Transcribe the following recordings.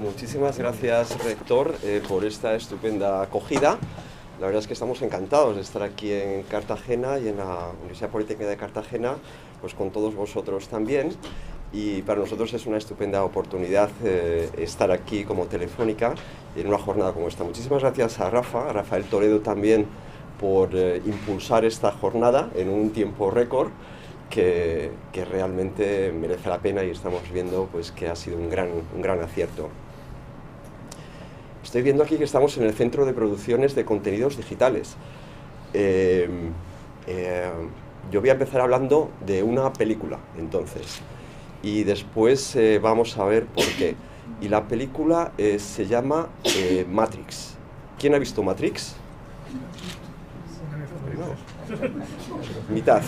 Muchísimas gracias, rector, por esta estupenda acogida. La verdad es que estamos encantados de estar aquí en Cartagena y en la Universidad Politécnica de Cartagena, pues con todos vosotros también. Y para nosotros es una estupenda oportunidad estar aquí como Telefónica en una jornada como esta. Muchísimas gracias a Rafael Toledo también, por impulsar esta jornada en un tiempo récord que realmente merece la pena, y estamos viendo pues que ha sido un gran acierto. Estoy viendo aquí que estamos en el Centro de Producciones de Contenidos Digitales. Yo voy a empezar hablando de una película, entonces, y después vamos a ver por qué. Y la película se llama Matrix. ¿Quién ha visto Matrix? Mitad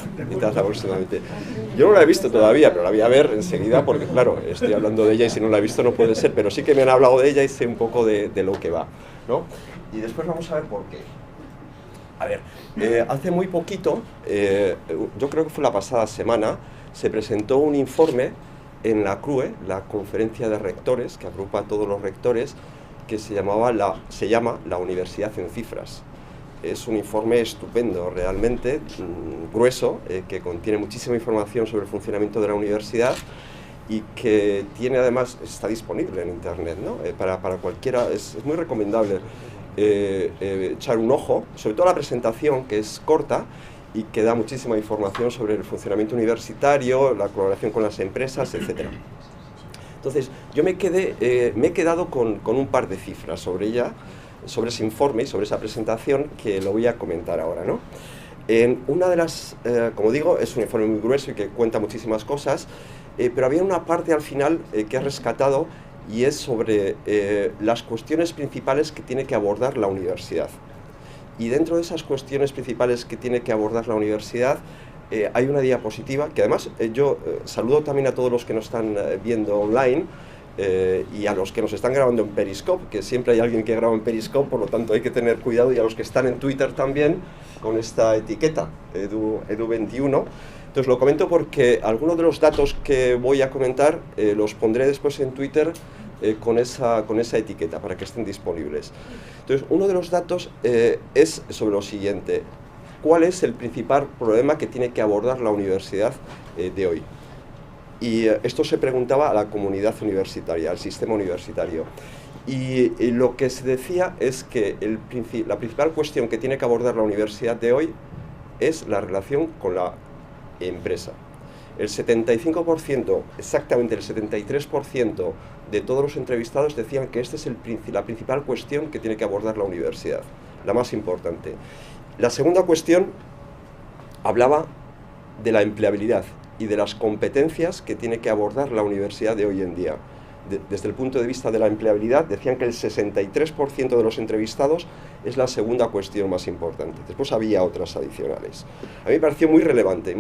aproximadamente. Yo no la he visto todavía, pero la voy a ver enseguida porque, claro, estoy hablando de ella y si no la he visto no puede ser, pero sí que me han hablado de ella y sé un poco de lo que va, ¿no? Y después vamos a ver por qué. A ver, hace muy poquito, yo creo que fue la pasada semana, se presentó un informe en la CRUE, la conferencia de rectores, que agrupa a todos los rectores, que se llama La Universidad en Cifras. Es un informe estupendo, realmente, grueso, que contiene muchísima información sobre el funcionamiento de la universidad y que tiene, además, está disponible en internet, ¿no? Para cualquiera, es muy recomendable echar un ojo, sobre todo la presentación, que es corta y que da muchísima información sobre el funcionamiento universitario, la colaboración con las empresas, etc. Entonces, yo me he quedado con un par de cifras sobre ella, sobre ese informe y sobre esa presentación, que lo voy a comentar ahora, ¿no? En una de las, como digo, es un informe muy grueso y que cuenta muchísimas cosas, pero había una parte al final que he rescatado, y es sobre las cuestiones principales que tiene que abordar la universidad. Y dentro de esas cuestiones principales que tiene que abordar la universidad, hay una diapositiva que, además, yo saludo también a todos los que nos están viendo online, y a los que nos están grabando en Periscope, que siempre hay alguien que graba en Periscope, por lo tanto hay que tener cuidado, y a los que están en Twitter también, con esta etiqueta, Edu21. Entonces lo comento porque algunos de los datos que voy a comentar los pondré después en Twitter con esa etiqueta, para que estén disponibles. Entonces, uno de los datos es sobre lo siguiente: ¿cuál es el principal problema que tiene que abordar la universidad de hoy? Y esto se preguntaba a la comunidad universitaria, al sistema universitario. Y lo que se decía es que la principal cuestión que tiene que abordar la universidad de hoy es la relación con la empresa. El 75%, exactamente el 73% de todos los entrevistados decían que esta es la principal cuestión que tiene que abordar la universidad, la más importante. La segunda cuestión hablaba de la empleabilidad y de las competencias que tiene que abordar la universidad de hoy en día. Desde el punto de vista de la empleabilidad, decían que el 63% de los entrevistados es la segunda cuestión más importante. Después había otras adicionales. A mí me pareció muy relevante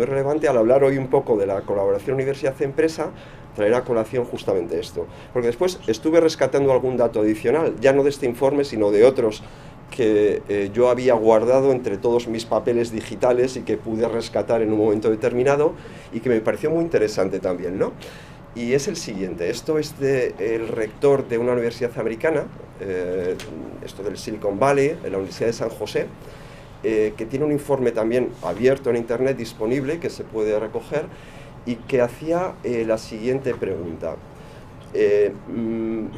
al hablar hoy un poco de la colaboración universidad-empresa, traer a colación justamente esto. Porque después estuve rescatando algún dato adicional, ya no de este informe, sino de otros que yo había guardado entre todos mis papeles digitales y que pude rescatar en un momento determinado, y que me pareció muy interesante también, ¿no? Y es el siguiente: esto es del rector de una universidad americana, esto del Silicon Valley, de la Universidad de San José, que tiene un informe también abierto en internet, disponible, que se puede recoger, y que hacía la siguiente pregunta. En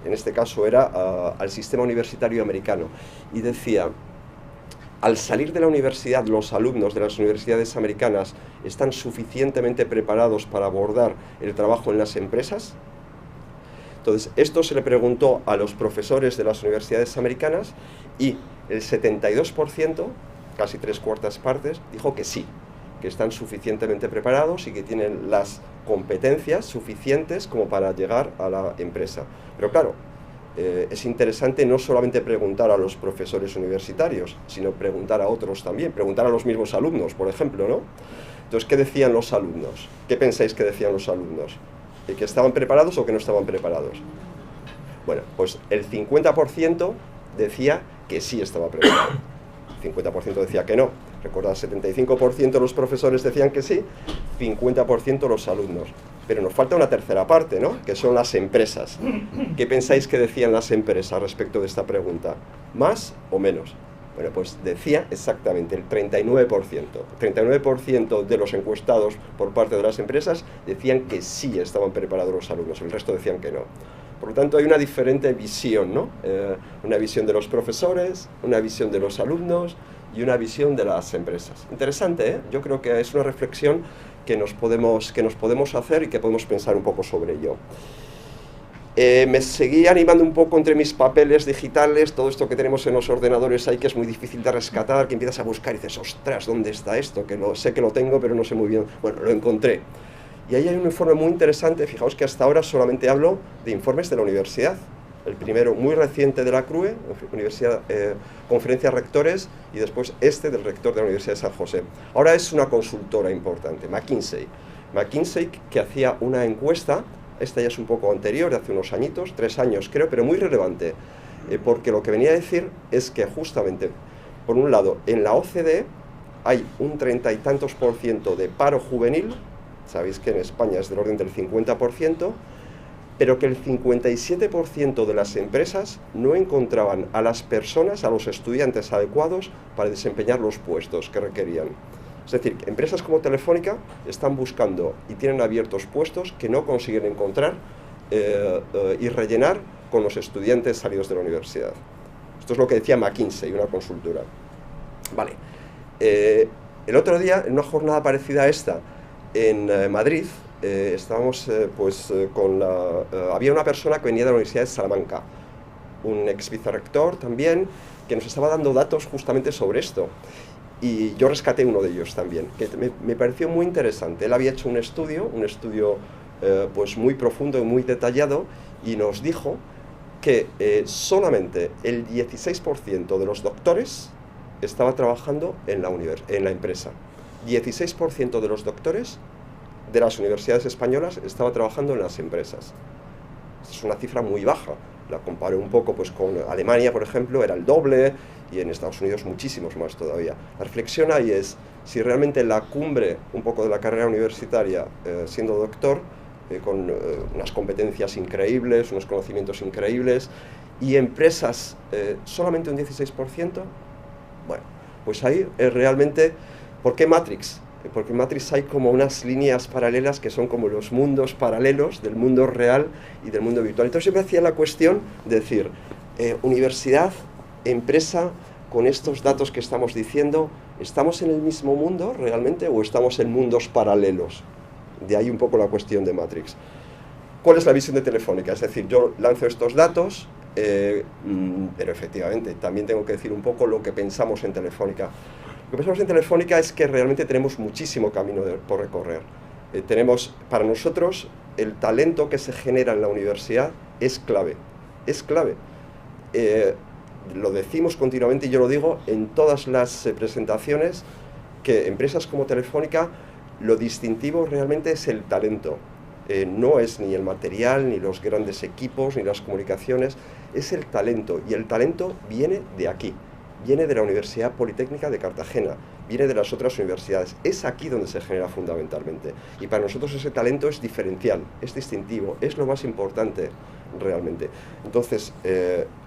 este caso era al sistema universitario americano, y decía: al salir de la universidad, los alumnos de las universidades americanas están suficientemente preparados para abordar el trabajo en las empresas. Entonces, esto se le preguntó a los profesores de las universidades americanas, y el 72%, casi 3/4 partes, dijo que sí, que están suficientemente preparados y que tienen las competencias suficientes como para llegar a la empresa. Pero claro, es interesante no solamente preguntar a los profesores universitarios, sino preguntar a otros también, preguntar a los mismos alumnos, por ejemplo, ¿no? Entonces, ¿qué decían los alumnos? ¿Qué pensáis que decían los alumnos? ¿Que estaban preparados o que no estaban preparados? Bueno, pues el 50% decía que sí estaba preparado. El 50% decía que no. Recordad, 75% los profesores decían que sí, 50% los alumnos. Pero nos falta una tercera parte, ¿no? Que son las empresas. ¿Qué pensáis que decían las empresas respecto de esta pregunta? ¿Más o menos? Bueno, pues decía exactamente el 39%. El 39% de los encuestados por parte de las empresas decían que sí estaban preparados los alumnos, el resto decían que no. Por lo tanto, hay una diferente visión, ¿no? Una visión de los profesores, una visión de los alumnos y una visión de las empresas. Interesante, ¿eh? Yo creo que es una reflexión que nos podemos hacer y que podemos pensar un poco sobre ello. Me seguí animando un poco entre mis papeles digitales, todo esto que tenemos en los ordenadores ahí que es muy difícil de rescatar, que empiezas a buscar y dices, ostras, ¿dónde está esto? Que sé que lo tengo, pero no sé muy bien. Bueno, lo encontré. Y ahí hay un informe muy interesante, fijaos que hasta ahora solamente hablo de informes de la universidad. El primero muy reciente de la CRUE, Conferencia de Rectores, y después este del rector de la Universidad de San José. Ahora es una consultora importante, McKinsey. McKinsey que hacía una encuesta, esta ya es un poco anterior, de hace unos añitos, 3 años creo, pero muy relevante, porque lo que venía a decir es que justamente, por un lado, en la OCDE hay un 30 y tantos % de paro juvenil, sabéis que en España es del orden del 50%, pero que el 57% de las empresas no encontraban a las personas, a los estudiantes adecuados para desempeñar los puestos que requerían. Es decir, empresas como Telefónica están buscando y tienen abiertos puestos que no consiguen encontrar y rellenar con los estudiantes salidos de la universidad. Esto es lo que decía McKinsey, una consultora. Vale. El otro día, en una jornada parecida a esta, en Madrid, estábamos había una persona que venía de la Universidad de Salamanca, un ex vicerrector también, que nos estaba dando datos justamente sobre esto. Y yo rescaté uno de ellos también, que me pareció muy interesante. Él había hecho un estudio pues muy profundo y muy detallado, y nos dijo que solamente el 16% de los doctores estaba trabajando en la empresa. 16% de los doctores de las universidades españolas estaba trabajando en las empresas. Es una cifra muy baja. La comparé un poco pues, con Alemania, por ejemplo, era el doble, y en Estados Unidos muchísimos más todavía. La reflexión ahí es si realmente la cumbre un poco de la carrera universitaria, siendo doctor, con unas competencias increíbles, unos conocimientos increíbles, y empresas solamente un 16%, bueno, pues ahí realmente, ¿por qué Matrix? Porque en Matrix hay como unas líneas paralelas que son como los mundos paralelos del mundo real y del mundo virtual. Entonces yo me hacía la cuestión de decir, universidad, empresa, con estos datos que estamos diciendo, ¿estamos en el mismo mundo realmente o estamos en mundos paralelos? De ahí un poco la cuestión de Matrix. ¿Cuál es la visión de Telefónica? Es decir, yo lanzo estos datos, pero efectivamente también tengo que decir un poco lo que pensamos en Telefónica. Lo que pensamos en Telefónica es que realmente tenemos muchísimo camino por recorrer. Para nosotros, el talento que se genera en la universidad es clave. Es clave. Lo decimos continuamente y yo lo digo en todas las presentaciones, que empresas como Telefónica, lo distintivo realmente es el talento. No es ni el material, ni los grandes equipos, ni las comunicaciones, es el talento. Y el talento viene de aquí. Viene de la Universidad Politécnica de Cartagena, viene de las otras universidades. Es aquí donde se genera fundamentalmente. Y para nosotros ese talento es diferencial, es distintivo, es lo más importante realmente. Entonces,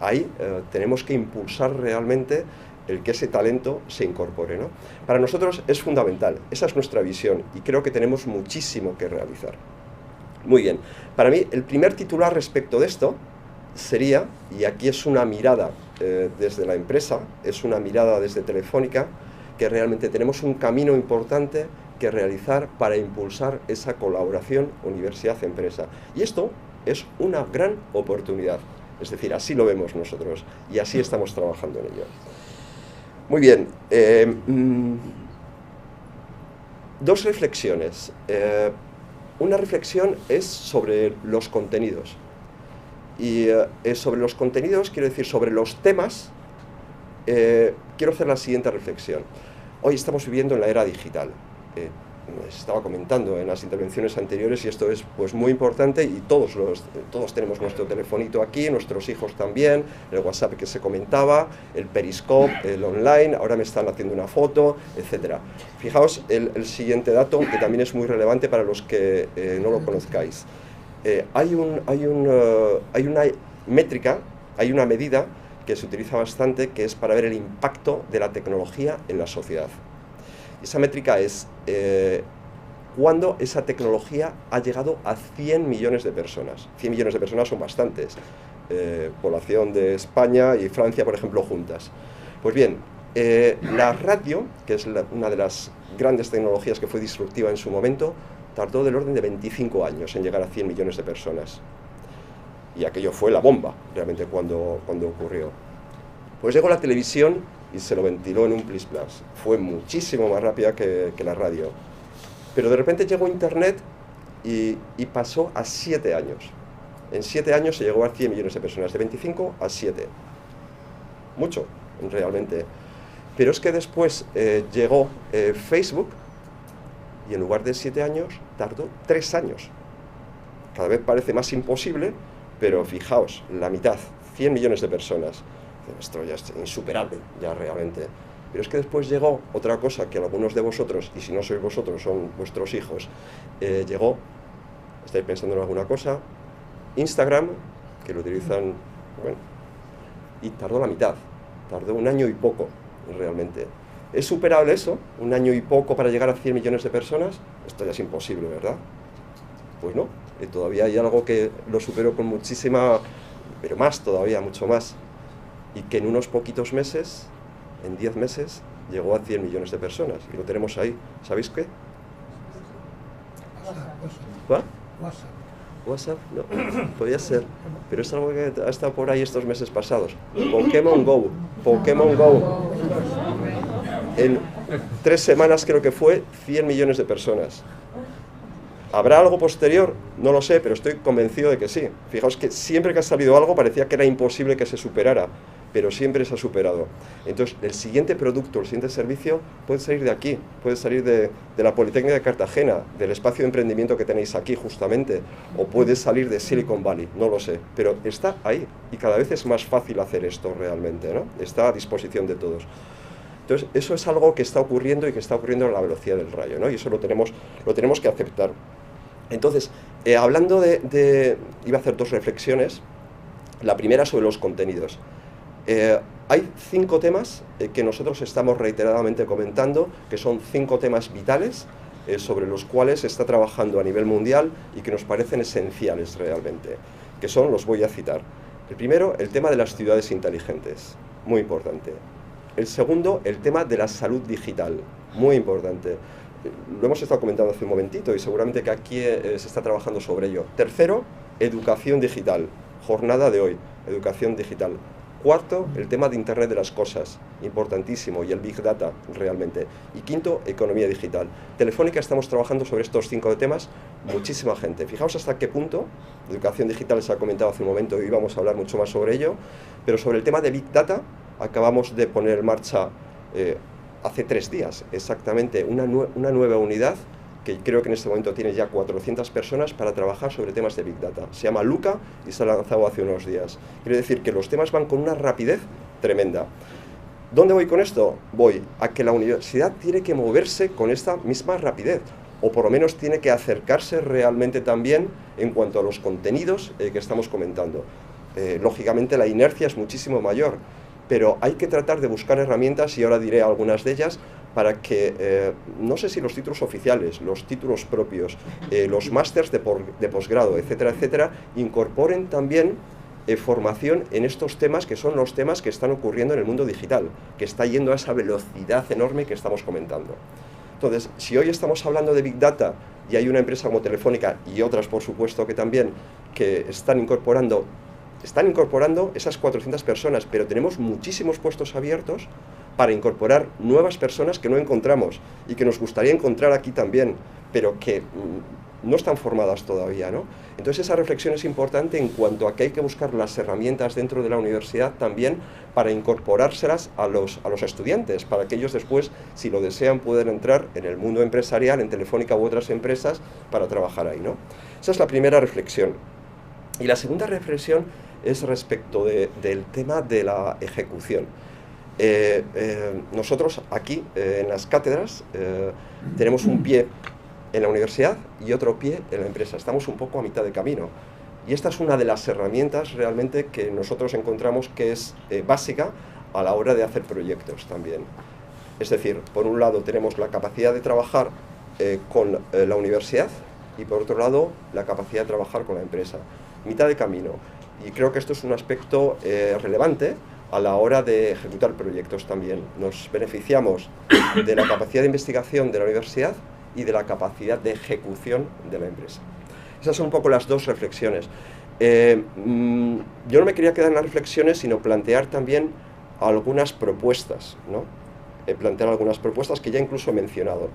ahí tenemos que impulsar realmente el que ese talento se incorpore, ¿no? Para nosotros es fundamental, esa es nuestra visión y creo que tenemos muchísimo que realizar. Muy bien, para mí el primer titular respecto de esto sería, y aquí es una mirada desde la empresa, es una mirada desde Telefónica, que realmente tenemos un camino importante que realizar para impulsar esa colaboración universidad-empresa. Y esto es una gran oportunidad, es decir, así lo vemos nosotros y así estamos trabajando en ello. Muy bien, dos reflexiones. Una reflexión es sobre los contenidos. Y sobre los contenidos, quiero decir, sobre los temas, quiero hacer la siguiente reflexión. Hoy estamos viviendo en la era digital. estaba comentando en las intervenciones anteriores, y esto es pues muy importante, y todos tenemos nuestro telefonito aquí, nuestros hijos también, el WhatsApp que se comentaba, el Periscope, el online, ahora me están haciendo una foto, etcétera. Fijaos el siguiente dato, que también es muy relevante para los que no lo conozcáis. Hay una métrica, hay una medida que se utiliza bastante, que es para ver el impacto de la tecnología en la sociedad. Esa métrica es cuando esa tecnología ha llegado a 100 millones de personas. 100 millones de personas son bastantes. Población de España y Francia, por ejemplo, juntas. Pues bien, la radio, que es una de las grandes tecnologías que fue disruptiva en su momento, tardó del orden de 25 años en llegar a 100 millones de personas. Y aquello fue la bomba, realmente, cuando ocurrió. Pues llegó la televisión y se lo ventiló en un plis-plas. Fue muchísimo más rápida que la radio. Pero de repente llegó Internet y pasó a 7 años. En 7 años se llegó a 100 millones de personas, de 25 a 7. Mucho, realmente. Pero es que después llegó Facebook, y en lugar de 7 años, tardó 3 años. Cada vez parece más imposible, pero fijaos, la mitad, 100 millones de personas. Esto ya es insuperable, ya realmente. Pero es que después llegó otra cosa que algunos de vosotros, y si no sois vosotros, son vuestros hijos, llegó, estáis pensando en alguna cosa, Instagram, que lo utilizan, bueno, y tardó la mitad, tardó 1 año y poco, realmente. ¿Es superable eso? 1 año y poco para llegar a 100 millones de personas. Esto ya es imposible, ¿verdad? Pues no, todavía hay algo que lo superó con muchísima, pero más todavía, mucho más. Y que en unos poquitos meses, en 10 meses, llegó a 100 millones de personas. Y lo tenemos ahí. ¿Sabéis qué? ¿Va? WhatsApp, no, podría ser, pero es algo que ha estado por ahí estos meses pasados. Pokémon Go. En 3 semanas creo que fue 100 millones de personas. ¿Habrá algo posterior? No lo sé, pero estoy convencido de que sí. Fijaos que siempre que ha salido algo parecía que era imposible que se superara, pero siempre se ha superado. Entonces, el siguiente producto, el siguiente servicio puede salir de aquí, puede salir de la Politécnica de Cartagena, del espacio de emprendimiento que tenéis aquí justamente, o puede salir de Silicon Valley, no lo sé, pero está ahí y cada vez es más fácil hacer esto realmente, ¿no? Está a disposición de todos. Entonces, eso es algo que está ocurriendo y que está ocurriendo a la velocidad del rayo, ¿no? Y eso lo tenemos que aceptar. Entonces, hablando iba a hacer 2 reflexiones. La primera sobre los contenidos. Hay 5 temas que nosotros estamos reiteradamente comentando, que son 5 temas vitales sobre los cuales se está trabajando a nivel mundial y que nos parecen esenciales realmente, que son, los voy a citar. El primero, el tema de las ciudades inteligentes, muy importante. El segundo, el tema de la salud digital, muy importante. Lo hemos estado comentando hace un momentito y seguramente que aquí se está trabajando sobre ello. Tercero, educación digital, jornada de hoy, educación digital. Cuarto, el tema de Internet de las cosas, importantísimo, y el Big Data realmente. Y quinto, economía digital. Telefónica estamos trabajando sobre estos 5 temas, muchísima gente. Fijaos hasta qué punto, educación digital se ha comentado hace un momento y vamos a hablar mucho más sobre ello, pero sobre el tema de Big Data acabamos de poner en marcha hace 3 días exactamente una nueva unidad que creo que en este momento tiene ya 400 personas para trabajar sobre temas de Big Data. Se llama Luca y se ha lanzado hace unos días. Quiere decir que los temas van con una rapidez tremenda. ¿Dónde voy con esto? Voy a que la universidad tiene que moverse con esta misma rapidez, o por lo menos tiene que acercarse realmente también en cuanto a los contenidos que estamos comentando. Lógicamente la inercia es muchísimo mayor, pero hay que tratar de buscar herramientas, y ahora diré algunas de ellas, para que, no sé si los títulos oficiales, los títulos propios, los másters de posgrado, etcétera, etcétera, incorporen también formación en estos temas que son los temas que están ocurriendo en el mundo digital, que está yendo a esa velocidad enorme que estamos comentando. Entonces, si hoy estamos hablando de Big Data y hay una empresa como Telefónica y otras, por supuesto, que también, que están incorporando esas 400 personas, pero tenemos muchísimos puestos abiertos para incorporar nuevas personas que no encontramos y que nos gustaría encontrar aquí también, pero que no están formadas todavía, ¿no? Entonces esa reflexión es importante en cuanto a que hay que buscar las herramientas dentro de la universidad también para incorporárselas a los estudiantes, para que ellos después, si lo desean, puedan entrar en el mundo empresarial, en Telefónica u otras empresas, para trabajar ahí, ¿no? Esa es la primera reflexión. Y la segunda reflexión es respecto del tema de la ejecución. Nosotros aquí, en las cátedras, tenemos un pie en la universidad y otro pie en la empresa. Estamos un poco a mitad de camino. Y esta es una de las herramientas realmente que nosotros encontramos que es básica a la hora de hacer proyectos también. Es decir, por un lado tenemos la capacidad de trabajar con la universidad y por otro lado la capacidad de trabajar con la empresa. Mitad de camino. Y creo que esto es un aspecto relevante a la hora de ejecutar proyectos también. Nos beneficiamos de la capacidad de investigación de la universidad y de la capacidad de ejecución de la empresa. Esas son un poco las dos reflexiones. Yo no me quería quedar en las reflexiones, sino plantear también algunas propuestas, ¿no? Plantear algunas propuestas que ya incluso he mencionado.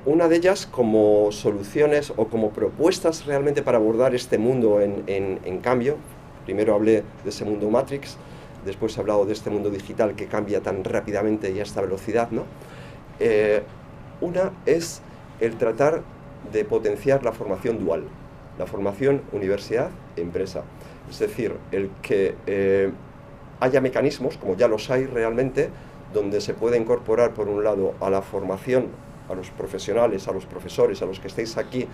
Una de ellas como soluciones o como propuestas realmente para abordar este mundo en cambio. Primero hablé de ese mundo Matrix, después he hablado de este mundo digital que cambia tan rápidamente y a esta velocidad, ¿no? Una es el tratar de potenciar la formación dual, la formación universidad-empresa. Es decir, el que haya mecanismos, como ya los hay realmente, donde se puede incorporar, por un lado, a la formación, a los profesionales, a los profesores, a los que estéis aquí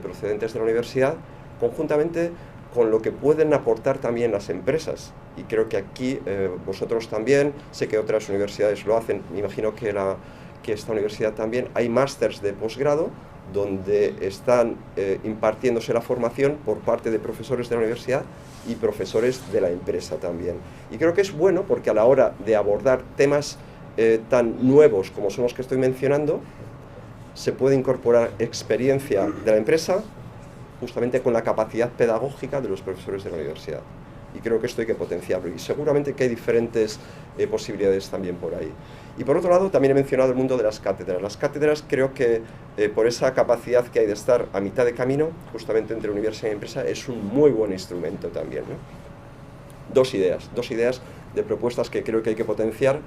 procedentes de la universidad, conjuntamente con lo que pueden aportar también las empresas. Y creo que aquí vosotros también, sé que otras universidades lo hacen, me imagino que esta universidad también, hay másters de posgrado donde están impartiéndose la formación por parte de profesores de la universidad y profesores de la empresa también. Y creo que es bueno porque a la hora de abordar temas tan nuevos como son los que estoy mencionando, se puede incorporar experiencia de la empresa justamente con la capacidad pedagógica de los profesores de la universidad. Y creo que esto hay que potenciarlo. Y seguramente que hay diferentes posibilidades también por ahí. Y por otro lado, también he mencionado el mundo de las cátedras. Las cátedras creo que por esa capacidad que hay de estar a mitad de camino, justamente entre universidad y empresa, es un muy buen instrumento también, ¿no? Dos ideas de propuestas que creo que hay que potenciar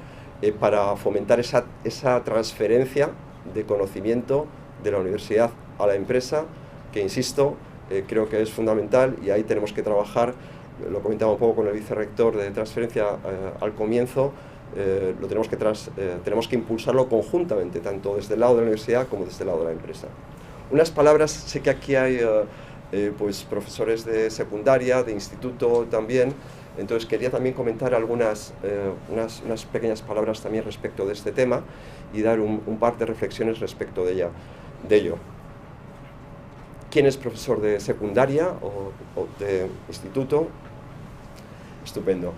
para fomentar esa transferencia de conocimiento de la universidad a la empresa, que insisto, creo que es fundamental y ahí tenemos que trabajar. Lo comentaba un poco con el vicerrector de transferencia al comienzo, tenemos que impulsarlo conjuntamente, tanto desde el lado de la universidad como desde el lado de la empresa. Unas palabras, sé que aquí hay pues profesores de secundaria, de instituto también, entonces quería también comentar unas pequeñas palabras también respecto de este tema y dar un par de reflexiones respecto de ello. ¿Quién es profesor de secundaria o de instituto? Estupendo.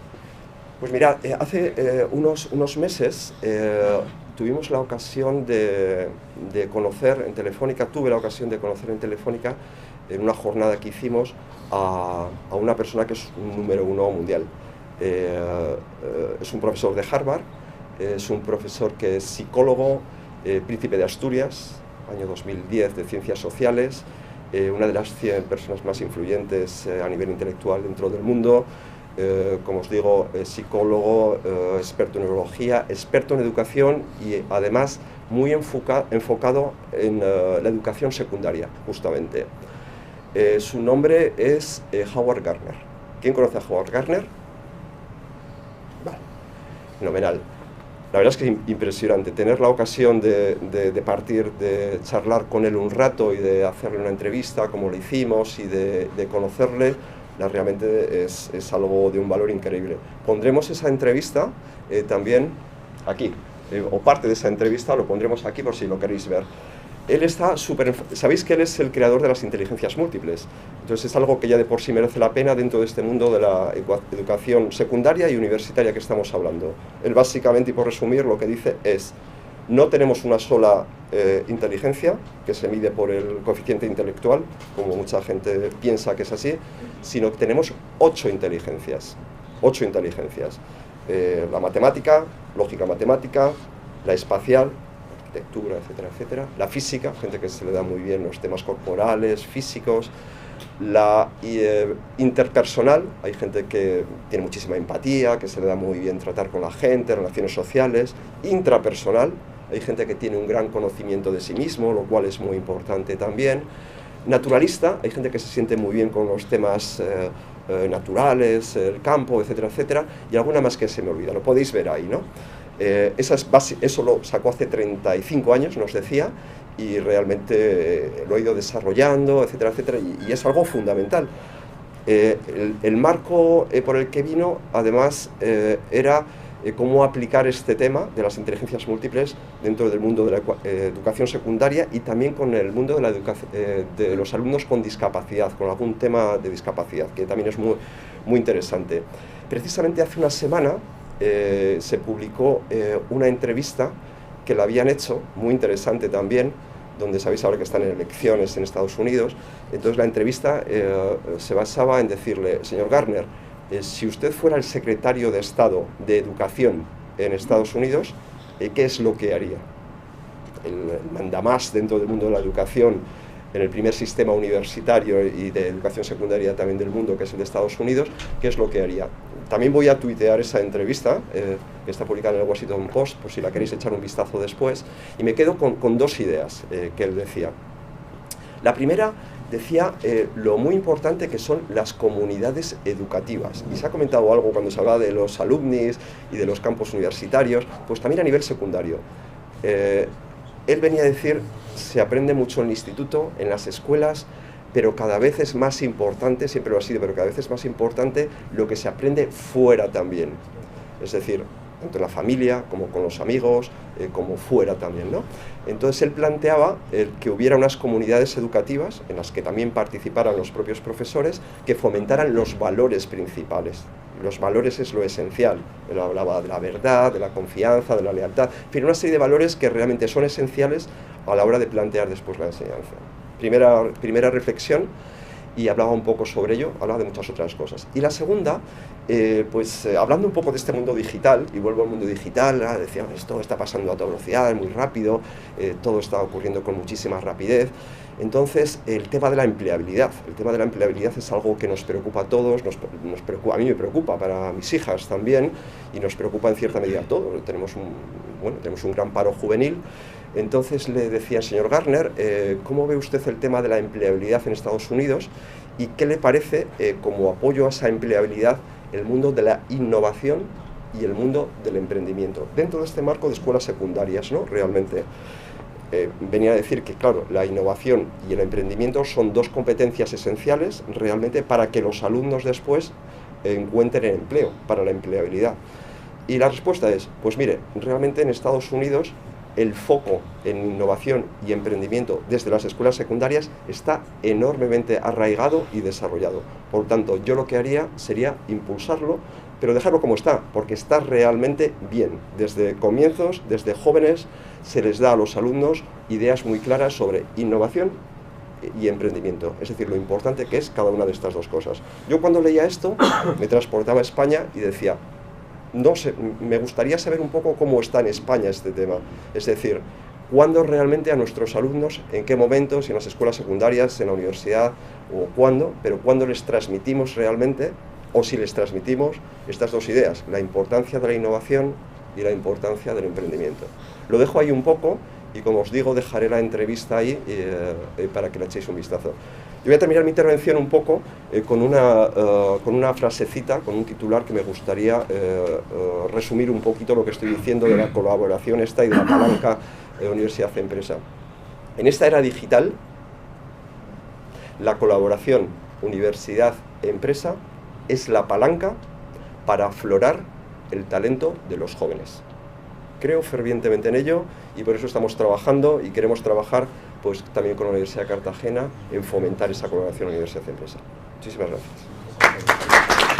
Pues mirad, hace unos meses tuvimos la ocasión de conocer en Telefónica, en una jornada que hicimos a una persona que es un número 1 mundial. Es un profesor de Harvard, es un profesor que es psicólogo, príncipe de Asturias, año 2010 de Ciencias Sociales, una de las 100 personas más influyentes a nivel intelectual dentro del mundo. Como os digo, psicólogo, experto en neurología, experto en educación y además muy enfocado en la educación secundaria, justamente. Su nombre es Howard Gardner. ¿Quién conoce a Howard Gardner? Vale, fenomenal. La verdad es que es impresionante tener la ocasión de charlar con él un rato y de hacerle una entrevista como lo hicimos y de conocerle. Realmente es algo de un valor increíble. Pondremos esa entrevista también aquí, o parte de esa entrevista lo pondremos aquí por si lo queréis ver. Él está sabéis que él es el creador de las inteligencias múltiples, entonces es algo que ya de por sí merece la pena dentro de este mundo de la educación secundaria y universitaria que estamos hablando. Él básicamente, y por resumir, lo que dice es: no tenemos una sola inteligencia, que se mide por el coeficiente intelectual, como mucha gente piensa que es así, sino que tenemos 8 inteligencias. 8 inteligencias. La matemática, lógica matemática, la espacial, arquitectura, etcétera, etcétera. La física, gente que se le da muy bien los temas corporales, físicos. La interpersonal, hay gente que tiene muchísima empatía, que se le da muy bien tratar con la gente, relaciones sociales. Intrapersonal, hay gente que tiene un gran conocimiento de sí mismo, lo cual es muy importante también. Naturalista, hay gente que se siente muy bien con los temas naturales, el campo, etcétera, etcétera, y alguna más que se me olvida, lo podéis ver ahí, ¿no? Eso lo sacó hace 35 años, nos decía, y realmente lo he ido desarrollando, etcétera, etcétera, y es algo fundamental. El marco por el que vino, además, era cómo aplicar este tema de las inteligencias múltiples dentro del mundo de la educación secundaria y también con el mundo de, de los alumnos con discapacidad, con algún tema de discapacidad, que también es muy, muy interesante. Precisamente hace una semana se publicó una entrevista que la habían hecho, muy interesante también, donde sabéis ahora que están en elecciones en Estados Unidos. Entonces la entrevista se basaba en decirle: señor Gardner, si usted fuera el secretario de Estado de Educación en Estados Unidos, ¿qué es lo que haría? El mandamás dentro del mundo de la educación, en el primer sistema universitario y de educación secundaria también del mundo, que es el de Estados Unidos, ¿qué es lo que haría? También voy a tuitear esa entrevista, que está publicada en el Washington Post, por si la queréis echar un vistazo después, y me quedo con dos ideas que él decía. La primera decía lo muy importante que son las comunidades educativas, y se ha comentado algo cuando se hablaba de los alumnis y de los campos universitarios, pues también a nivel secundario. Él venía a decir, se aprende mucho en el instituto, en las escuelas, pero cada vez es más importante, siempre lo ha sido, pero cada vez es más importante lo que se aprende fuera también. Es decir, tanto en la familia, como con los amigos, como fuera también, ¿no? Entonces él planteaba que hubiera unas comunidades educativas en las que también participaran los propios profesores, que fomentaran los valores principales. Los valores es lo esencial. Él hablaba de la verdad, de la confianza, de la lealtad, en fin, una serie de valores que realmente son esenciales a la hora de plantear después la enseñanza. Primera reflexión, y hablaba un poco sobre ello, hablaba de muchas otras cosas. Y la segunda, hablando un poco de este mundo digital, y vuelvo al mundo digital, decía, esto está pasando a toda velocidad, muy rápido, todo está ocurriendo con muchísima rapidez. Entonces, el tema de la empleabilidad. El tema de la empleabilidad es algo que nos preocupa a todos, nos preocupa, a mí me preocupa, para mis hijas también, y nos preocupa en cierta medida a todos. Tenemos un gran paro juvenil. Entonces le decía al señor Gardner, ¿cómo ve usted el tema de la empleabilidad en Estados Unidos? ¿Y qué le parece, como apoyo a esa empleabilidad, el mundo de la innovación y el mundo del emprendimiento? Dentro de este marco de escuelas secundarias, ¿no? Realmente venía a decir que, claro, la innovación y el emprendimiento son dos competencias esenciales realmente para que los alumnos después encuentren empleo, para la empleabilidad. Y la respuesta es, pues mire, realmente en Estados Unidos el foco en innovación y emprendimiento desde las escuelas secundarias está enormemente arraigado y desarrollado. Por tanto, yo lo que haría sería impulsarlo, pero dejarlo como está, porque está realmente bien. Desde comienzos, desde jóvenes, se les da a los alumnos ideas muy claras sobre innovación y emprendimiento, es decir, lo importante que es cada una de estas dos cosas. Yo cuando leía esto, me transportaba a España y decía, no sé, me gustaría saber un poco cómo está en España este tema. Es decir, cuándo realmente a nuestros alumnos, en qué momentos, en las escuelas secundarias, en la universidad, o cuándo, pero cuándo les transmitimos realmente, o si les transmitimos estas dos ideas, la importancia de la innovación y la importancia del emprendimiento. Lo dejo ahí un poco y, como os digo, dejaré la entrevista ahí para que le echéis un vistazo. Yo voy a terminar mi intervención un poco con una frasecita, con un titular que me gustaría resumir un poquito lo que estoy diciendo de la colaboración esta y de la palanca universidad-empresa. En esta era digital, la colaboración universidad-empresa es la palanca para aflorar el talento de los jóvenes. Creo fervientemente en ello y por eso estamos trabajando y queremos trabajar pues también con la Universidad de Cartagena en fomentar esa colaboración universidad-empresa. Muchísimas gracias.